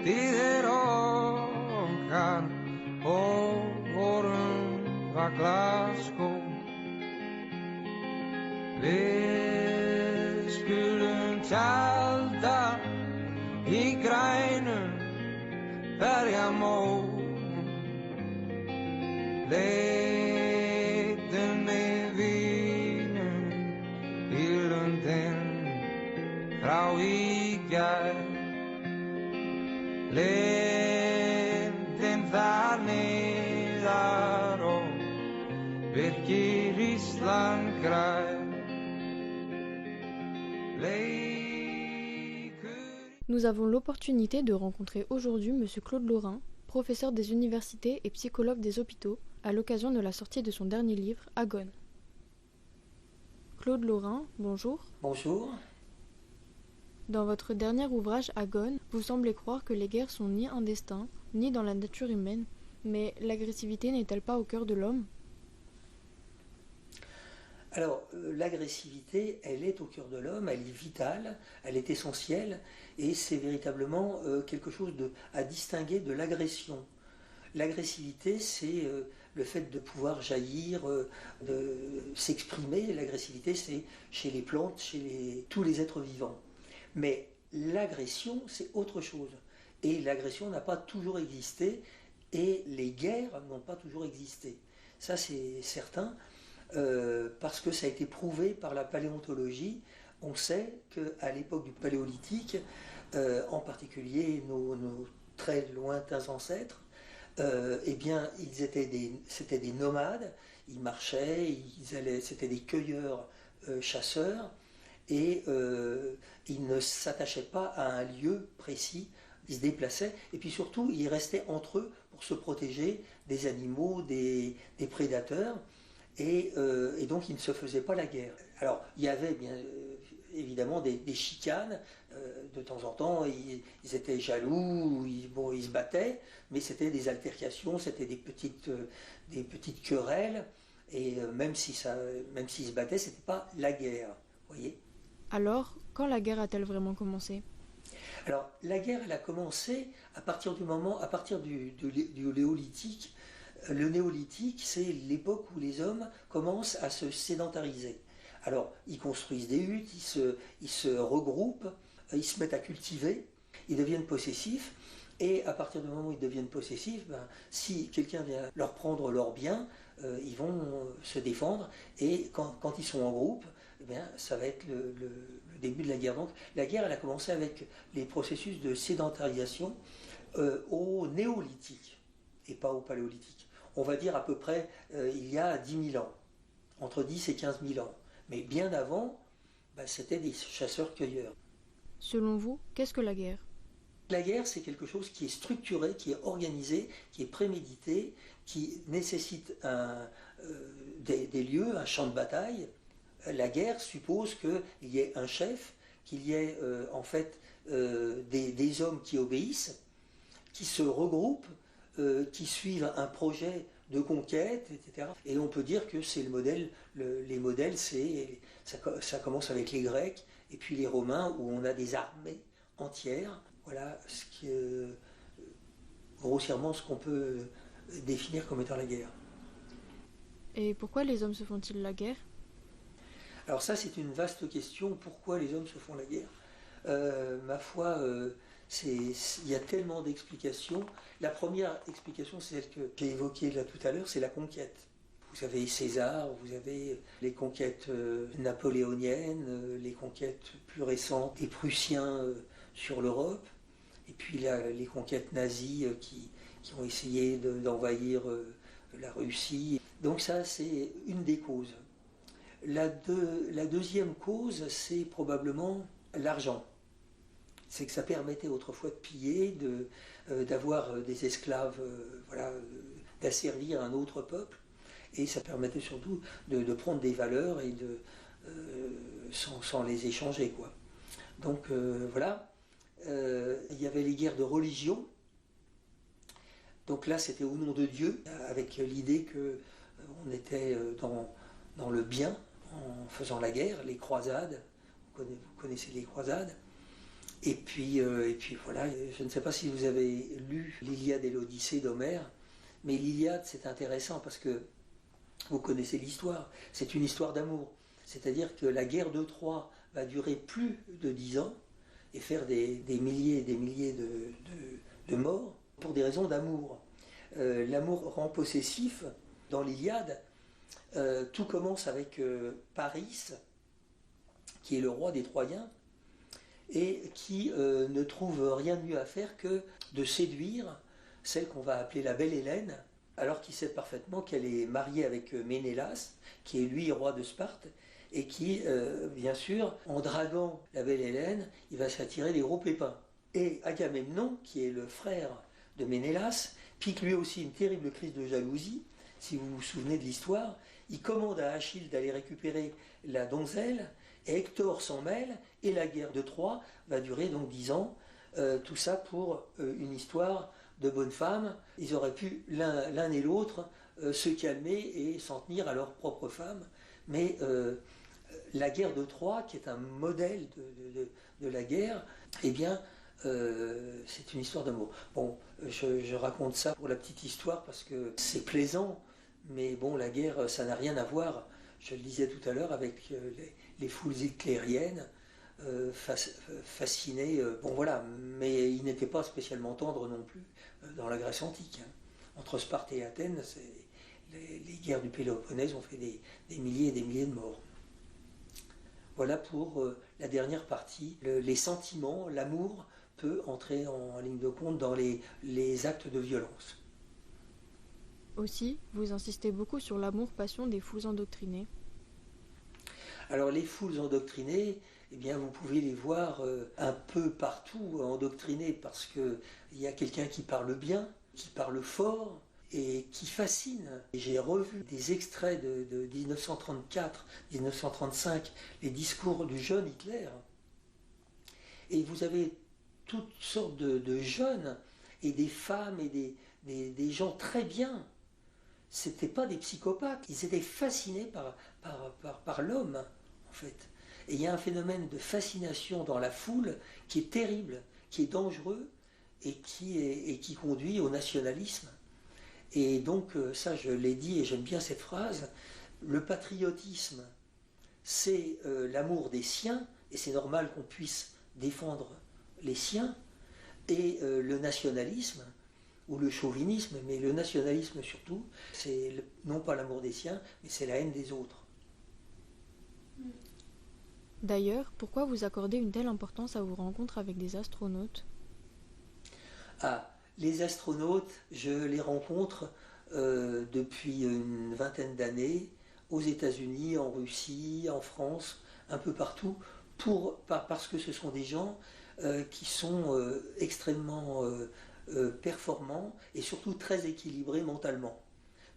Tíðir okkar og vorum var Glasgow. Við skulum tjalda í grænum berjamó. Leitum við vínum í lundin frá í gær. Lindin þar niðar og virkir Ísland grær. Nous avons l'opportunité de rencontrer aujourd'hui M. Claude Lorrain, professeur des universités et psychologue des hôpitaux, à l'occasion de la sortie de son dernier livre, Agone. Claude Lorrain, bonjour. Bonjour. Dans votre dernier ouvrage, Agone, vous semblez croire que les guerres sont ni un destin, ni dans la nature humaine, mais l'agressivité n'est-elle pas au cœur de l'homme ? Alors, l'agressivité, elle est au cœur de l'homme, elle est vitale, elle est essentielle, et c'est véritablement quelque chose à distinguer de l'agression. L'agressivité, c'est le fait de pouvoir jaillir, de s'exprimer. L'agressivité, c'est chez les plantes, chez tous les êtres vivants. Mais l'agression, c'est autre chose. Et l'agression n'a pas toujours existé, et les guerres n'ont pas toujours existé. Ça, c'est certain. Parce que ça a été prouvé par la paléontologie. On sait qu'à l'époque du paléolithique, en particulier nos très lointains ancêtres, eh bien, c'était des nomades, ils marchaient, c'était des cueilleurs chasseurs, et ils ne s'attachaient pas à un lieu précis, ils se déplaçaient, et puis surtout, ils restaient entre eux pour se protéger des animaux, des prédateurs. Et donc ils ne se faisaient pas la guerre. Alors il y avait bien évidemment des chicanes, de temps en temps ils étaient jaloux, ils se battaient, mais c'était des altercations, c'était des petites querelles, et même s'ils se battaient, c'était pas la guerre, voyez. Alors, quand la guerre a-t-elle vraiment commencé ? Alors la guerre, elle a commencé à partir du néolithique. Le néolithique, c'est l'époque où les hommes commencent à se sédentariser. Alors, ils construisent des huttes, ils se regroupent, ils se mettent à cultiver, ils deviennent possessifs, et à partir du moment où ils deviennent possessifs, si quelqu'un vient leur prendre leurs biens, ils vont se défendre, et quand ils sont en groupe, ça va être le début de la guerre. Donc, la guerre, elle a commencé avec les processus de sédentarisation au néolithique, et pas au paléolithique. On va dire à peu près il y a 10 000 ans, entre 10 et 15 000 ans. Mais bien avant, c'était des chasseurs-cueilleurs. Selon vous, qu'est-ce que la guerre ? La guerre, c'est quelque chose qui est structuré, qui est organisé, qui est prémédité, qui nécessite des lieux, un champ de bataille. La guerre suppose qu'il y ait un chef, qu'il y ait des hommes qui obéissent, qui se regroupent, qui suivent un projet de conquête, etc. Et on peut dire que c'est le modèle, les modèles, ça commence avec les Grecs et puis les Romains, où on a des armées entières. Voilà grossièrement ce qu'on peut définir comme étant la guerre. Et pourquoi les hommes se font-ils la guerre ? Alors ça, c'est une vaste question. Pourquoi les hommes se font la guerre ? Ma foi, il y a tellement d'explications. La première explication, c'est celle que j'ai évoquée là tout à l'heure, c'est la conquête. Vous avez César, vous avez les conquêtes napoléoniennes, les conquêtes plus récentes des Prussiens sur l'Europe, et puis les conquêtes nazies qui ont essayé d'envahir la Russie. Donc ça, c'est une des causes. La deuxième cause, c'est probablement l'argent. C'est que ça permettait autrefois de piller, d'avoir des esclaves, d'asservir un autre peuple, et ça permettait surtout de prendre des valeurs et sans les échanger, quoi. Donc voilà, il y avait les guerres de religion. Donc là, c'était au nom de Dieu, avec l'idée qu'on était dans le bien en faisant la guerre, les croisades. Vous connaissez les croisades. Et puis voilà, je ne sais pas si vous avez lu l'Iliade et l'Odyssée d'Homère, mais l'Iliade c'est intéressant parce que vous connaissez l'histoire, c'est une histoire d'amour. C'est-à-dire que la guerre de Troie va durer plus de 10 ans et faire des milliers et des milliers de morts pour des raisons d'amour. L'amour rend possessif dans l'Iliade. Tout commence avec Paris, qui est le roi des Troyens, et qui ne trouve rien de mieux à faire que de séduire celle qu'on va appeler la belle Hélène, alors qu'il sait parfaitement qu'elle est mariée avec Ménélas, qui est lui roi de Sparte, et qui, bien sûr, en draguant la belle Hélène, il va s'attirer des gros pépins. Et Agamemnon, qui est le frère de Ménélas, pique lui aussi une terrible crise de jalousie, si vous vous souvenez de l'histoire. Il commande à Achille d'aller récupérer la donzelle, et Hector s'en mêle, et la guerre de Troie va durer donc 10 ans. Tout ça pour une histoire de bonnes femmes. Ils auraient pu l'un et l'autre se calmer et s'en tenir à leurs propres femmes. Mais la guerre de Troie, qui est un modèle de la guerre, eh bien, c'est une histoire d'amour. Bon, je raconte ça pour la petite histoire parce que c'est plaisant, mais bon, la guerre, ça n'a rien à voir, je le disais tout à l'heure, avec les foules hitlériennes, fascinées. Bon voilà, mais ils n'étaient pas spécialement tendres non plus dans la Grèce antique. Hein. Entre Sparte et Athènes, les guerres du Péloponnèse ont fait des milliers et des milliers de morts. Voilà pour la dernière partie. Les sentiments, l'amour peut entrer en ligne de compte dans les actes de violence. Aussi, vous insistez beaucoup sur l'amour-passion des foules endoctrinées. Alors les foules endoctrinées, eh bien, vous pouvez les voir un peu partout endoctrinées parce qu'il y a quelqu'un qui parle bien, qui parle fort et qui fascine. Et j'ai revu des extraits de 1934, 1935, les discours du jeune Hitler. Et vous avez toutes sortes de jeunes et des femmes et des gens très bien. C'était pas des psychopathes, ils étaient fascinés par l'homme, en fait. Et il y a un phénomène de fascination dans la foule qui est terrible, qui est dangereux et qui conduit au nationalisme. Et donc, ça je l'ai dit et j'aime bien cette phrase, le patriotisme, c'est l'amour des siens, et c'est normal qu'on puisse défendre les siens, et le nationalisme, ou le chauvinisme, mais le nationalisme surtout, c'est non pas l'amour des siens, mais c'est la haine des autres. D'ailleurs, pourquoi vous accordez une telle importance à vos rencontres avec des astronautes ? Ah, les astronautes, je les rencontre depuis une vingtaine d'années, aux États-Unis, en Russie, en France, un peu partout, parce que ce sont des gens qui sont extrêmement performants et surtout très équilibrés mentalement.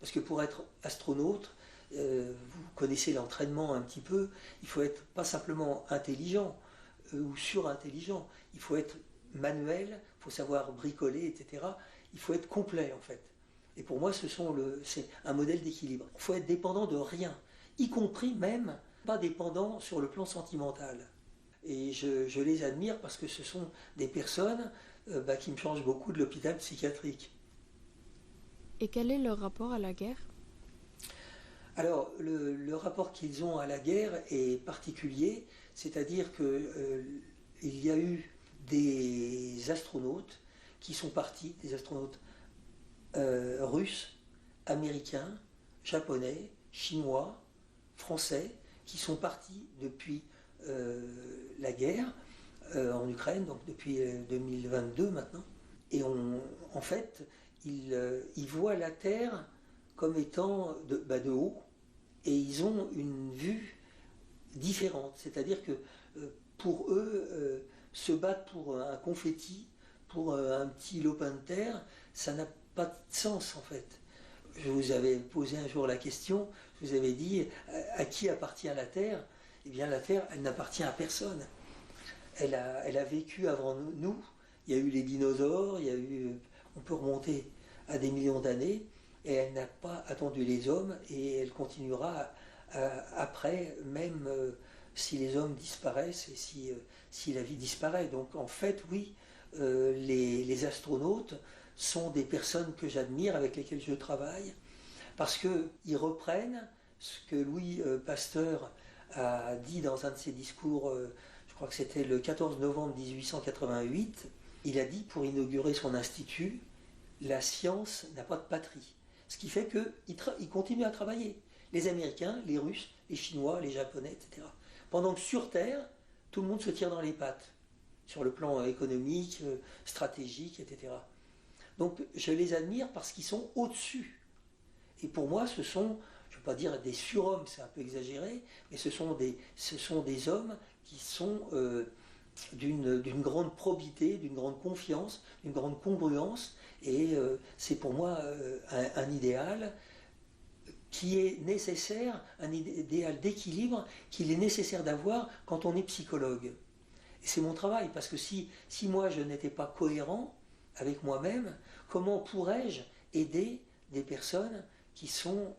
Parce que pour être astronaute, vous connaissez l'entraînement un petit peu, il faut être pas simplement intelligent ou surintelligent, il faut être manuel, il faut savoir bricoler, etc. Il faut être complet en fait. Et pour moi, c'est un modèle d'équilibre. Il faut être dépendant de rien, y compris même pas dépendant sur le plan sentimental. Et je les admire parce que ce sont des personnes qui me changent beaucoup de l'hôpital psychiatrique. Et quel est leur rapport à la guerre ? Alors, le rapport qu'ils ont à la guerre est particulier, c'est-à-dire qu'il y a eu des astronautes qui sont partis, des astronautes russes, américains, japonais, chinois, français, qui sont partis depuis la guerre en Ukraine, donc depuis 2022 maintenant. Et en fait, ils voient la Terre comme étant de haut, et ils ont une vue différente. C'est-à-dire que pour eux, se battre pour un confetti, pour un petit lopin de terre, ça n'a pas de sens en fait. Je vous avais posé un jour la question, je vous avais dit à qui appartient la Terre ? Eh bien la Terre, elle n'appartient à personne. Elle a vécu avant nous, il y a eu les dinosaures, on peut remonter à des millions d'années, et elle n'a pas attendu les hommes, et elle continuera après, même si les hommes disparaissent et si la vie disparaît. Donc en fait, oui, les astronautes sont des personnes que j'admire, avec lesquelles je travaille, parce qu'ils reprennent ce que Louis Pasteur a dit dans un de ses discours, je crois que c'était le 14 novembre 1888, il a dit, pour inaugurer son institut, la science n'a pas de patrie. Ce qui fait qu'ils continuent à travailler. Les Américains, les Russes, les Chinois, les Japonais, etc. Pendant que sur Terre, tout le monde se tire dans les pattes, sur le plan économique, stratégique, etc. Donc je les admire parce qu'ils sont au-dessus. Et pour moi, ce sont, je ne veux pas dire des surhommes, c'est un peu exagéré, mais ce sont des hommes qui sont d'une grande probité, d'une grande confiance, d'une grande congruence, et c'est pour moi un idéal qui est nécessaire, un idéal d'équilibre qu'il est nécessaire d'avoir quand on est psychologue. Et c'est mon travail, parce que si moi je n'étais pas cohérent avec moi-même, comment pourrais-je aider des personnes qui sont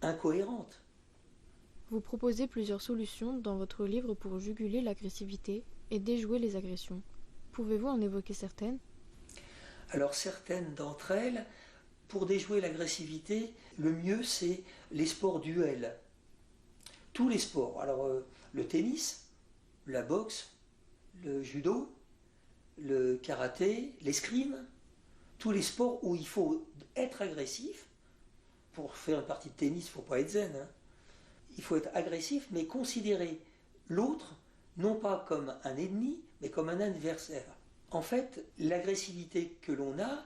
incohérentes? Vous proposez plusieurs solutions dans votre livre pour juguler l'agressivité et déjouer les agressions. Pouvez-vous en évoquer certaines? Alors certaines d'entre elles, pour déjouer l'agressivité, le mieux c'est les sports duels. Tous les sports. Alors le tennis, la boxe, le judo, le karaté, l'escrime, tous les sports où il faut être agressif. Pour faire une partie de tennis, il ne faut pas être zen. Il faut être agressif, mais considérer l'autre non pas comme un ennemi, mais comme un adversaire. En fait, l'agressivité que l'on a,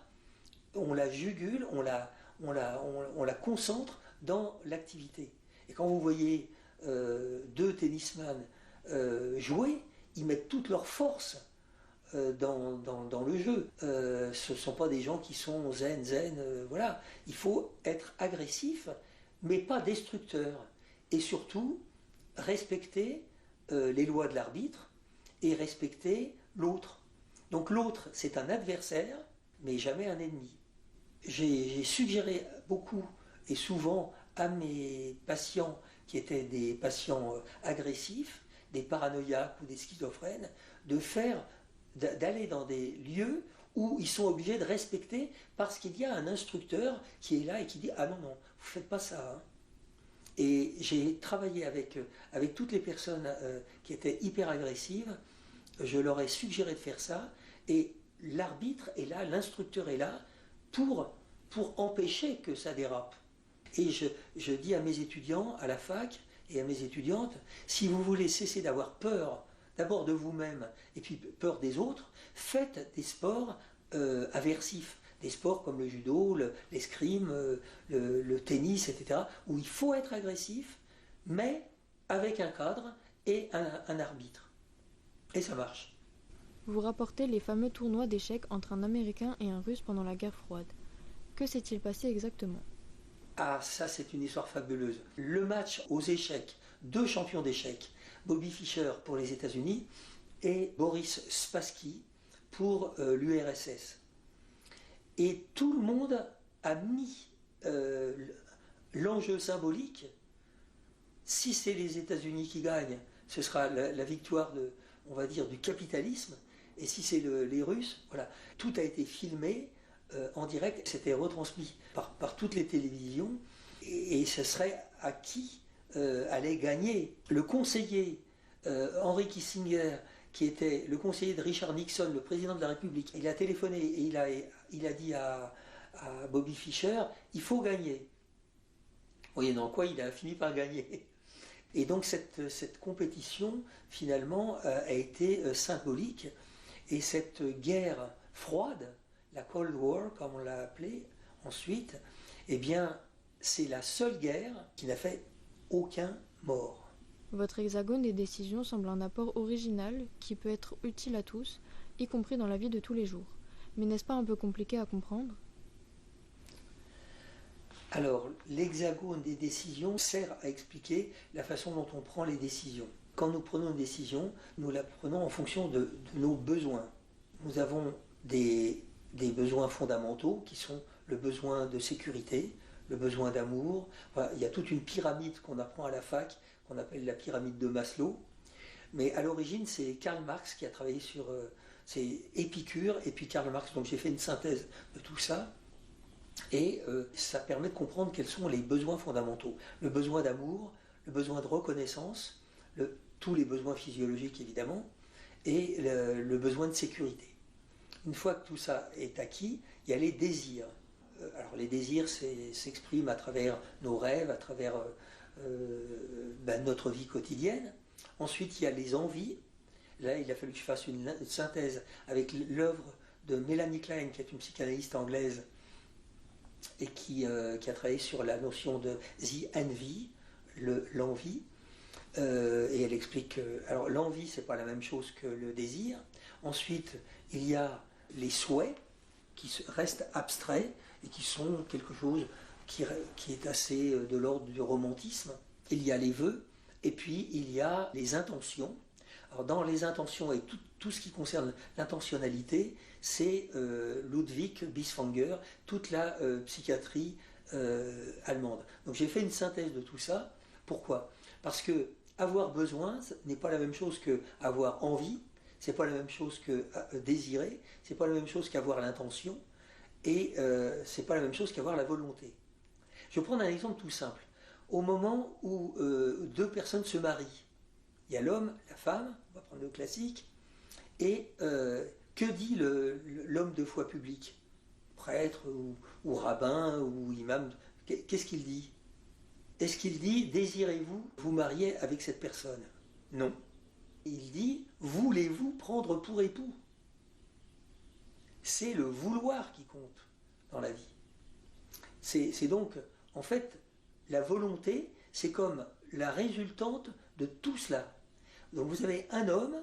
on la jugule, on la concentre dans l'activité. Et quand vous voyez deux tennisman jouer, ils mettent toute leur force dans le jeu. Ce ne sont pas des gens qui sont zen, voilà. Il faut être agressif, mais pas destructeur. Et surtout, respecter les lois de l'arbitre et respecter l'autre. Donc l'autre, c'est un adversaire, mais jamais un ennemi. J'ai suggéré beaucoup et souvent à mes patients qui étaient des patients agressifs, des paranoïaques ou des schizophrènes, d'aller dans des lieux où ils sont obligés de respecter parce qu'il y a un instructeur qui est là et qui dit « Ah non, non, vous ne faites pas ça hein. ». Et j'ai travaillé avec toutes les personnes qui étaient hyper agressives, je leur ai suggéré de faire ça, et l'arbitre est là, l'instructeur est là pour empêcher que ça dérape. Et je dis à mes étudiants à la fac et à mes étudiantes, si vous voulez cesser d'avoir peur, d'abord de vous-même et puis peur des autres, faites des sports aversifs, des sports comme le judo, l'escrime, le tennis, etc., où il faut être agressif, mais avec un cadre et un arbitre. Et ça marche. Vous rapportez les fameux tournois d'échecs entre un Américain et un Russe pendant la guerre froide. Que s'est-il passé exactement? Ah, ça c'est une histoire fabuleuse. Le match aux échecs, deux champions d'échecs, Bobby Fischer pour les États-Unis et Boris Spassky pour l'URSS. Et tout le monde a mis l'enjeu symbolique. Si c'est les États-Unis qui gagnent, ce sera la victoire on va dire, du capitalisme. Et si c'est les Russes, voilà. Tout a été filmé en direct, c'était retransmis par toutes les télévisions, et ce serait à qui allait gagner. Le conseiller Henry Kissinger, qui était le conseiller de Richard Nixon, le président de la République, il a téléphoné et il a dit à Bobby Fischer, il faut gagner. Moyennant quoi, il a fini par gagner. Et donc cette compétition, finalement, a été symbolique. Et cette guerre froide, la Cold War, comme on l'a appelée ensuite, eh bien, c'est la seule guerre qui n'a fait aucun mort. Votre hexagone des décisions semble un apport original qui peut être utile à tous, y compris dans la vie de tous les jours. Mais n'est-ce pas un peu compliqué à comprendre ? Alors, l'hexagone des décisions sert à expliquer la façon dont on prend les décisions. Quand nous prenons une décision, nous la prenons en fonction de nos besoins. Nous avons des besoins fondamentaux qui sont le besoin de sécurité, le besoin d'amour. Voilà, il y a toute une pyramide qu'on apprend à la fac, qu'on appelle la pyramide de Maslow. Mais à l'origine, c'est Karl Marx qui a travaillé sur c'est Épicure et puis Karl Marx. Donc j'ai fait une synthèse de tout ça. Et ça permet de comprendre quels sont les besoins fondamentaux. Le besoin d'amour, le besoin de reconnaissance, tous les besoins physiologiques évidemment, et le besoin de sécurité. Une fois que tout ça est acquis, il y a les désirs. Alors les désirs s'expriment à travers nos rêves, à travers notre vie quotidienne. Ensuite, il y a les envies. Là, il a fallu que je fasse une synthèse avec l'œuvre de Melanie Klein, qui est une psychanalyste anglaise, et qui a travaillé sur la notion de the envy, l'envie. Et elle explique que alors, l'envie, c'est pas la même chose que le désir. Ensuite, il y a les souhaits, qui restent abstraits, et qui sont quelque chose qui est assez de l'ordre du romantisme. Il y a les vœux, et puis il y a les intentions. Alors dans les intentions et tout ce qui concerne l'intentionnalité, c'est Ludwig Bieswanger, toute la psychiatrie allemande. Donc j'ai fait une synthèse de tout ça. Pourquoi ? Parce que avoir besoin n'est pas la même chose que avoir envie, c'est pas la même chose que désirer, c'est pas la même chose qu'avoir l'intention, et c'est pas la même chose qu'avoir la volonté. Je vais prendre un exemple tout simple. Au moment où deux personnes se marient, il y a l'homme, la femme, on va prendre le classique, et que dit l'homme de foi publique ? Prêtre ou rabbin ou imam, qu'est-ce qu'il dit ? Est-ce qu'il dit « Désirez-vous vous marier avec cette personne ?» Non. Il dit « Voulez-vous prendre pour époux ?» C'est le vouloir qui compte dans la vie. C'est donc, en fait, la volonté, c'est comme la résultante de tout cela. Donc vous avez un homme,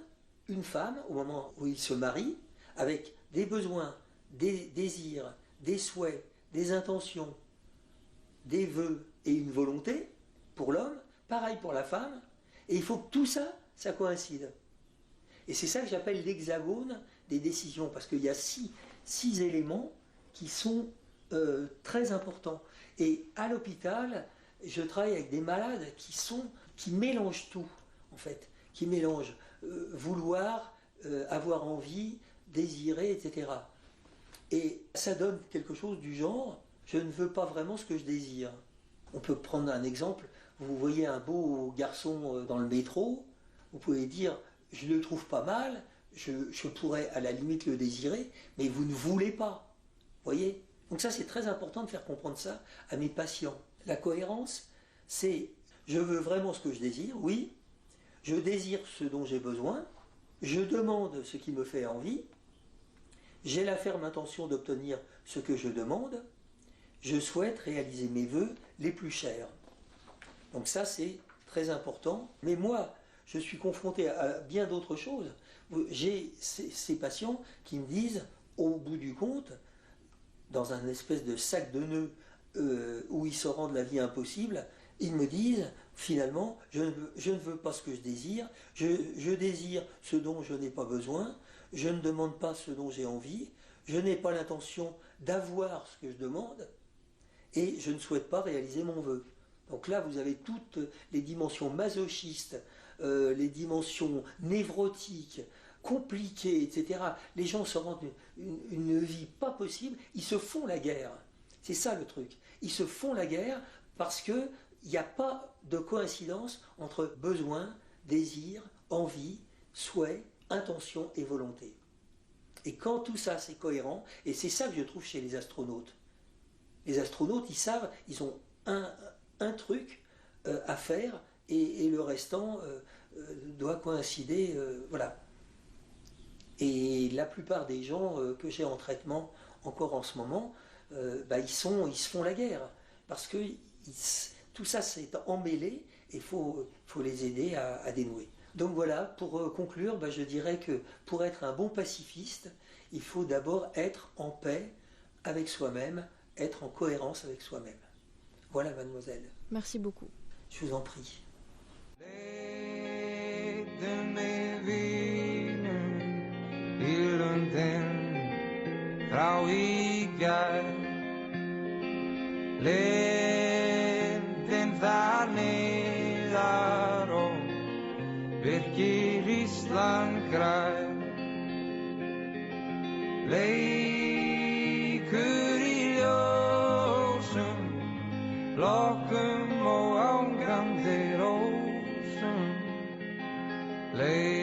une femme, au moment où ils se marient, avec des besoins, des désirs, des souhaits, des intentions, des vœux et une volonté pour l'homme, pareil pour la femme, et il faut que tout ça, ça coïncide. Et c'est ça que j'appelle l'hexagone des décisions, parce qu'il y a six éléments qui sont très importants. Et à l'hôpital, je travaille avec des malades qui mélangent tout, en fait, qui mélangent vouloir, avoir envie, désirer, etc. Et ça donne quelque chose du genre, je ne veux pas vraiment ce que je désire. On peut prendre un exemple, vous voyez un beau garçon dans le métro, vous pouvez dire, je le trouve pas mal, je pourrais à la limite le désirer, mais vous ne voulez pas. Vous voyez ? Donc ça, c'est très important de faire comprendre ça à mes patients. La cohérence, c'est, je veux vraiment ce que je désire, oui, je désire ce dont j'ai besoin, je demande ce qui me fait envie, j'ai la ferme intention d'obtenir ce que je demande, je souhaite réaliser mes vœux les plus chers. Donc ça, c'est très important. Mais moi, je suis confronté à bien d'autres choses. J'ai ces patients qui me disent, au bout du compte, dans un espèce de sac de nœuds où ils se rendent la vie impossible, ils me disent, finalement, je ne veux pas ce que je désire, je désire ce dont je n'ai pas besoin, je ne demande pas ce dont j'ai envie, je n'ai pas l'intention d'avoir ce que je demande, et je ne souhaite pas réaliser mon vœu. Donc là, vous avez toutes les dimensions masochistes, les dimensions névrotiques, compliquées, etc. Les gens se rendent une vie pas possible, ils se font la guerre. C'est ça le truc. Ils se font la guerre parce qu'il n'y a pas de coïncidence entre besoin, désir, envie, souhait, intention et volonté. Et quand tout ça c'est cohérent, et c'est ça que je trouve chez les astronautes. Les astronautes, ils savent, ils ont un truc à faire et le restant doit coïncider, voilà. Et la plupart des gens que j'ai en traitement encore en ce moment, ils se font la guerre parce que tout ça s'est emmêlé et il faut les aider à dénouer. Donc voilà, pour conclure, je dirais que pour être un bon pacifiste, il faut d'abord être en paix avec soi-même, être en cohérence avec soi-même. Voilà, mademoiselle. Merci beaucoup. Je vous en prie. Per chi græn leikur í ljósum lokum og ángrandi rósum leik